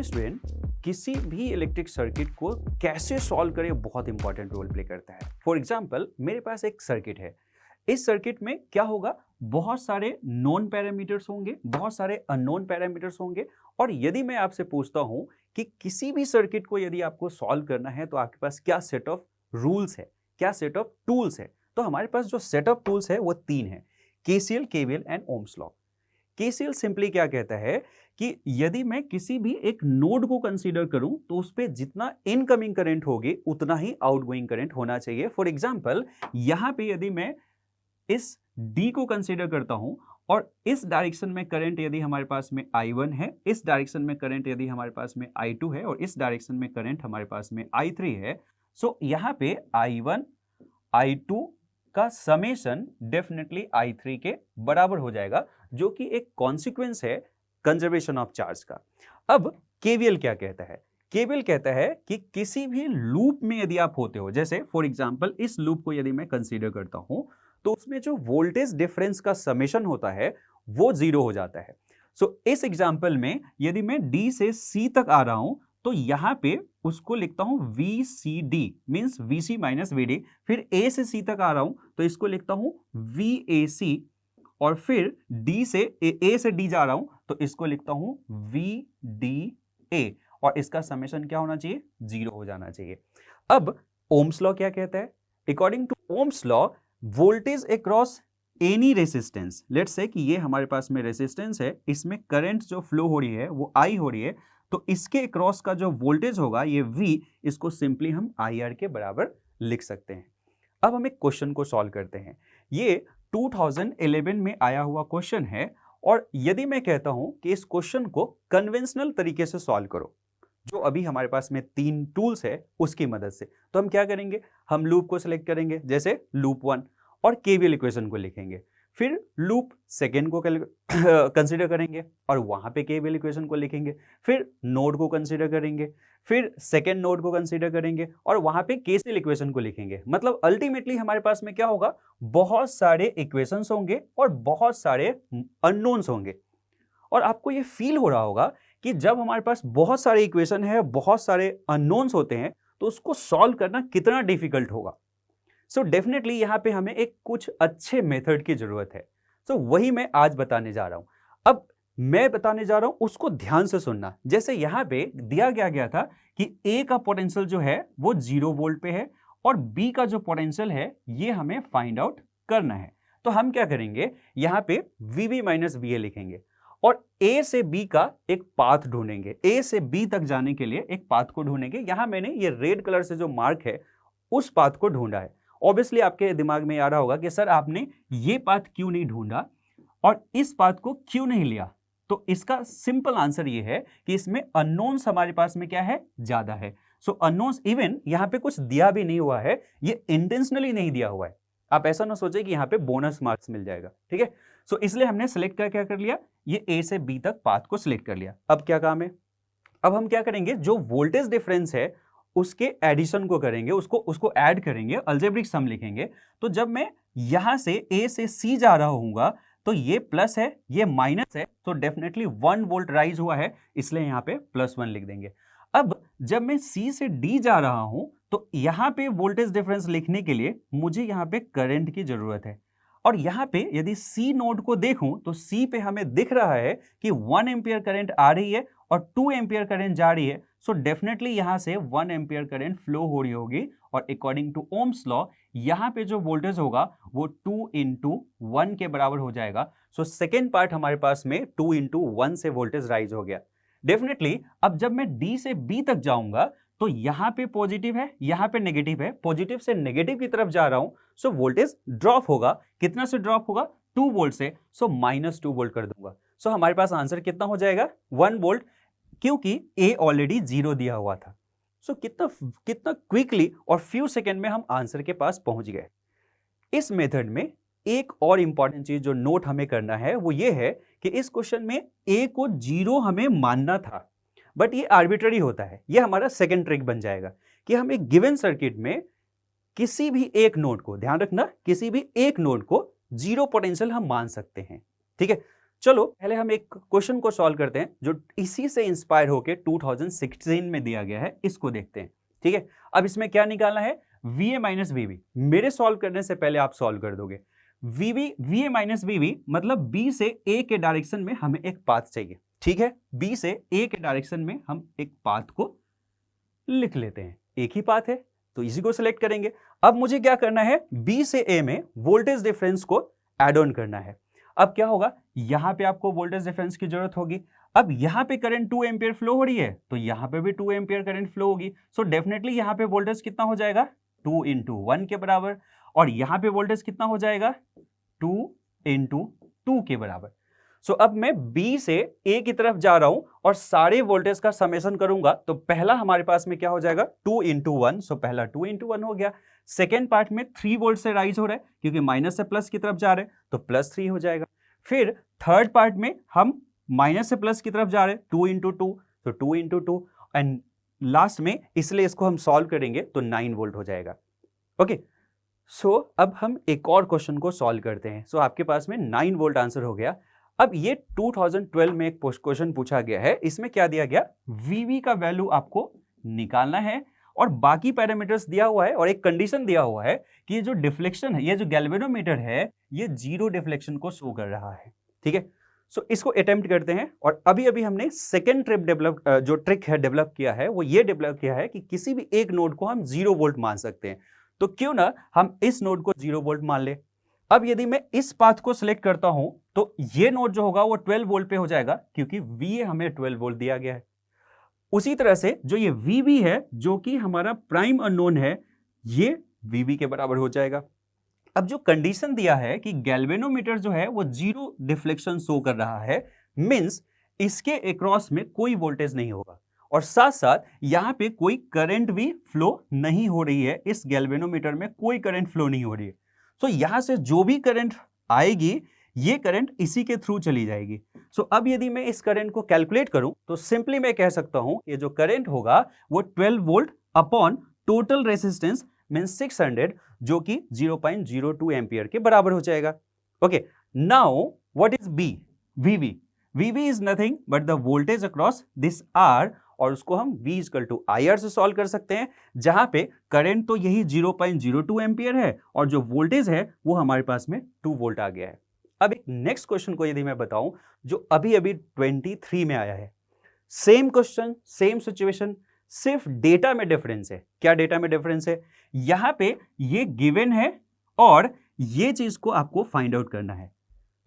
Dear student, किसी भी electric circuit को कैसे सॉल्व करें बहुत इंपॉर्टेंट रोल प्ले करता है। फॉर एग्जांपल मेरे पास एक सर्किट है। इस सर्किट में क्या होगा, बहुत सारे नोन पैरामीटर्स होंगे, बहुत सारे अननोन पैरामीटर्स होंगे। और यदि मैं आपसे पूछता हूं कि किसी भी सर्किट को यदि आपको सॉल्व करना है तो आपके पास क्या सेट ऑफ रूल्स है, क्या सेट ऑफ टूल्स है, तो हमारे पास जो सेट ऑफ टूल्स है वो तीन है: KCL, KVL and Ohm's law. KCL simply क्या कहता है कि यदि मैं किसी भी एक नोड को कंसीडर करूं तो उस पे जितना इनकमिंग करंट होगी उतना ही आउटगोइंग करंट होना चाहिए। फॉर एग्जांपल यहां पे यदि मैं इस D को कंसीडर करता हूं और इस डायरेक्शन में करंट यदि हमारे पास में I1 है, इस डायरेक्शन में करंट यदि हमारे पास में I2 है और इस डायरेक्शन में करंट हमारे पास में I3 है, सो यहां पे I1 I2 का समेशन डेफिनेटली I3 के बराबर हो जाएगा, जो कि एक कॉन्सिक्वेंस है कंजर्वेशन ऑफ चार्ज का। अब केवीएल क्या कहता है? केवीएल कहता है कि किसी भी लूप में यदि आप होते हो, जैसे फॉर एग्जांपल इस लूप को यदि मैं कंसीडर करता हूं तो उसमें जो वोल्टेज डिफरेंस का समेशन होता है वो जीरो हो जाता है। सो इस एग्जांपल में यदि मैं डी से सी तक आ रहा हूं तो यहां पे उसको लिखता हूं VCD means VC minus VD। फिर ए से सी तक आ रहा हूं तो इसको लिखता हूं VAC और फिर डी से ए से डी जा रहा हूं तो इसको लिखता हूं VDA और इसका समेशन क्या होना चाहिए? जीरो हो जाना चाहिए। अब ओम्स लॉ क्या कहता है? According to Ohm's law, voltage across any resistance, let's say कि ये हमारे पास में रेसिस्टेंस है, इसमें करंट जो फ्लो हो रही है वो I हो रही है, तो इसके अक्रॉस का जो वोल्टेज होगा ये V, इसको सिंपली हम IR के बराबर लिख सकते हैं। अब हम एक क्वेश्चन को सॉल्व करते हैं। ये 2011 में आया हुआ क्वेश्चन है और यदि मैं कहता हूं कि इस क्वेश्चन को कन्वेंशनल तरीके से सॉल्व करो, जो अभी हमारे पास में तीन टूल्स है उसकी मदद से, तो हम क्या करेंगे? हम लूप को सिलेक्ट करेंगे, जैसे लूप 1, और केवीएल इक्वेशन को लिखेंगे। फिर लूप सेकेंड को कंसीडर करेंगे और वहां पे केवीएल इक्वेशन को लिखेंगे। फिर नोड को कंसीडर करेंगे, फिर सेकेंड नोड को कंसीडर करेंगे और वहां पे केसीएल इक्वेशन को लिखेंगे। मतलब अल्टीमेटली हमारे पास में क्या होगा? बहुत सारे इक्वेशंस होंगे और बहुत सारे अननोन्स होंगे। और आपको ये फील हो रहा होगा कि जब हमारे पास बहुत सारे इक्वेशन है, बहुत सारे अननोन्स होते हैं, तो उसको सॉल्व करना कितना डिफिकल्ट होगा। सो डेफिनेटली यहाँ पे हमें एक कुछ अच्छे मेथड की जरूरत है। सो वही मैं आज बताने जा रहा हूं। अब मैं बताने जा रहा हूं उसको ध्यान से सुनना। जैसे यहाँ पे दिया गया था कि A का पोटेंशियल जो है वो 0 वोल्ट पे है और B का जो पोटेंशियल है ये हमें फाइंड आउट करना है। तो हम क्या करेंगे? यहाँ पे VB माइनस VA लिखेंगे और A से B का एक पाथ ढूंढेंगे। A से B तक जाने के लिए एक पाथ को ढूंढेंगे। यहां मैंने ये रेड कलर से जो मार्क है उस पाथ को ढूंढा है। ऑब्वियसली आपके दिमाग में आ रहा होगा कि सर आपने ये पाथ क्यों नहीं ढूंढा और इस पाथ को क्यों नहीं लिया? तो इसका सिंपल आंसर ये है कि इसमें अननोन्स हमारे पास में क्या है? ज्यादा है। सो अननोन्स, इवन यहाँ पे कुछ दिया भी नहीं हुआ है, ये इंटेंशनली नहीं दिया हुआ है। आप ऐसा ना सोचे कि यहाँ पे बोनस मार्क्स मिल जाएगा, ठीक है? सो इसलिए हमने सिलेक्ट कर क्या कर लिया? ये A से B तक पाथ को सिलेक्ट कर लिया। अब क्या काम है? अब हम क्या करेंगे? जो वोल्टेज डिफरेंस है उसके एडिशन को करेंगे, उसको ऐड करेंगे, अलजेब्रिक सम लिखेंगे। तो जब मैं यहां से A से C जा रहा हूंगा तो ये प्लस है, ये माइनस है, तो डेफिनेटली 1 वोल्ट राइज हुआ है, इसलिए यहां पे +1 लिख देंगे। अब जब मैं C से D जा रहा हूं तो यहां पे वोल्टेज डिफरेंस लिखने के लिए मुझे यहां पे करंट की जरूरत है। और यहां पे यदि C नोड को देखूं तो C पे हमें दिख रहा है कि 1 एम्पियर करंट आ रही है और 2 एम्पियर करंट जा रही है। सो डेफिनेटली यहां से 1 एम्पियर करंट फ्लो हो रही होगी और अकॉर्डिंग टू ओम्स लॉ यहां पे जो वोल्टेज होगा वो 2 × 1 के बराबर हो जाएगा। सो सेकेंड पार्ट हमारे पास में 2 × 1 से वोल्टेज राइज हो गया। डेफिनेटली अब जब मैं D से B तक जाऊंगा तो यहां पे पॉजिटिव है, यहां पे नेगेटिव है, पॉजिटिव से नेगेटिव की तरफ जा रहा हूं, सो वोल्टेज ड्रॉप होगा। कितना से ड्रॉप होगा? 2 वोल्ट से, सो -2 वोल्ट कर दूंगा। सो हमारे पास आंसर कितना हो जाएगा? 1 वोल्ट, क्योंकि A ऑलरेडी 0 दिया हुआ था। सो कितना क्विकली और फ्यू सेकेंड में हम आंसर के पास पहुंच गए। इस मेथड में एक और इंपॉर्टेंट चीज जो नोट हमें करना है वो ये है कि इस क्वेश्चन में A को 0 हमें मानना था, बट ये आर्बिट्ररी होता है। ये हमारा सेकेंड ट्रिक बन जाएगा कि हम एक गिवन सर्किट में किसी भी एक नोड को, ध्यान रखना, किसी भी एक नोड को 0 पोटेंशियल हम मान सकते हैं, ठीक है? चलो पहले हम एक क्वेश्चन को सॉल्व करते हैं जो इसी से इंस्पायर होके 2016 में दिया गया है, इसको देखते हैं। ठीक है, अब इसमें क्या निकालना है, VA माइनस VB। मेरे सॉल्व करने से पहले आप सॉल्व कर दोगे। VA माइनस VB मतलब B से A के डायरेक्शन में हमें एक पाथ चाहिए। ठीक है, B से A के डायरेक्शन में हम एक पाथ को लिख लेते हैं, एक ही पाथ है तो इसी को सिलेक्ट करेंगे। अब मुझे क्या करना है, B से A में वोल्टेज डिफरेंस को एड ऑन करना है। अब क्या होगा, यहां पे आपको वोल्टेज डिफरेंस की जरूरत होगी। अब यहां पे करंट 2 एम्पियर फ्लो हो रही है तो यहां पे भी 2 एम्पियर करंट फ्लो होगी। सो डेफिनेटली यहां पे वोल्टेज कितना हो जाएगा, 2 इंटू 1 के बराबर। और यहां पे वोल्टेज कितना हो जाएगा, 2 इंटू 2 के बराबर। सो अब मैं B से A की तरफ जा रहा हूं और सारे वोल्टेज का समेशन करूंगा तो पहला हमारे पास में क्या हो जाएगा, 2 इंटू 1। सो पहला 2 इंटू 1 हो गया। सेकेंड पार्ट में 3 वोल्ट से राइज हो रहा है क्योंकि माइनस से प्लस की तरफ जा रहे हैं तो प्लस 3 हो जाएगा। फिर थर्ड पार्ट में हम माइनस से प्लस की तरफ जा रहे हैं, 2 इंटू 2 तो 2 इंटू 2 एंड लास्ट में इसलिए इसको हम सॉल्व करेंगे तो 9 वोल्ट हो जाएगा। ओके, सो अब हम एक और क्वेश्चन को सॉल्व करते हैं। सो आपके पास में 9 वोल्ट आंसर हो गया। अब ये 2012 में एक क्वेश्चन पूछा गया है, इसमें क्या दिया गया, VV का वैल्यू आपको निकालना है और बाकी पैरामीटर्स दिया हुआ है और एक कंडीशन दिया हुआ है कि ये जो डिफ्लेक्शन है, ये जो गैल्वेनोमीटर है, ये 0 डिफ्लेक्शन को शो कर रहा है। ठीक है, सो इसको अटेम्प्ट करते हैं। और अभी अभी हमने सेकेंड ट्रिक है डेवलप किया है, वो ये डेवलप किया है कि किसी भी एक नोड को हम 0 वोल्ट मान सकते हैं। तो क्यों ना हम इस नोड को 0 वोल्ट मान ले। अब यदि मैं इस पाथ को सिलेक्ट करता हूं तो ये नोड जो होगा वो 12 वोल्ट पे हो जाएगा क्योंकि VA हमें 12 वोल्ट दिया गया है। उसी तरह से जो ये VB है जो कि हमारा प्राइम अननोन है, ये VB के बराबर हो जाएगा। अब जो कंडीशन दिया है कि गैल्वेनोमीटर जो है वो 0 डिफ्लेक्शन शो कर रहा है, मींस इसके अक्रॉस में कोई वोल्टेज नहीं होगा और साथ साथ यहां पे कोई करंट भी फ्लो नहीं हो रही है। इस गैल्वेनोमीटर में कोई करंट फ्लो नहीं हो रही है। तो यहां से जो भी करंट आएगी ये करंट इसी के थ्रू चली जाएगी। सो अब यदि मैं इस करंट को कैलकुलेट करूं तो सिंपली मैं कह सकता हूं ये जो करंट होगा वो 12 volt upon total resistance means 600 जो कि 0.02 एम्पियर के बराबर हो जाएगा। Okay, now what is B? VB is nothing but the voltage across this R और उसको हम V = IR से सॉल्व कर सकते हैं, जहां पे करंट तो यही 0.02 एम्पियर है और जो वोल्टेज है वो हमारे पास में 2 वोल्ट आ गया है। अब एक नेक्स्ट क्वेश्चन को यदि मैं बताऊं जो अभी अभी 23 में आया है, सेम क्वेश्चन सेम सिचुएशन, सिर्फ डेटा में डिफरेंस है। क्या डेटा में डिफरेंस है, यहां पे ये गिवन है और ये चीज को आपको फाइंड आउट करना है।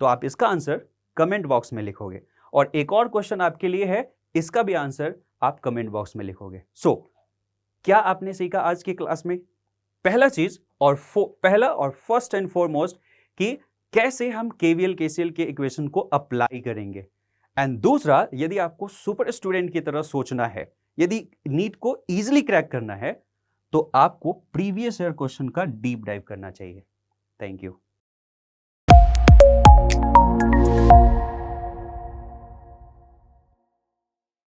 तो आप इसका आंसर कमेंट बॉक्स में लिखोगे और एक और क्वेश्चन आपके लिए है, इसका भी आंसर आप कमेंट बॉक्स में लिखोगे। सो क्या आपने सीखा आज की क्लास में? पहला चीज और पहला और फर्स्ट एंड फॉरमोस्ट कि कैसे हम KVL KCL के इक्वेशन को अप्लाई करेंगे। एंड दूसरा, यदि आपको सुपर स्टूडेंट की तरह सोचना है, यदि नीट को इजीली क्रैक करना है तो आपको प्रीवियस ईयर क्वेश्चन का डीप डाइव करना चाहिए। Thank you.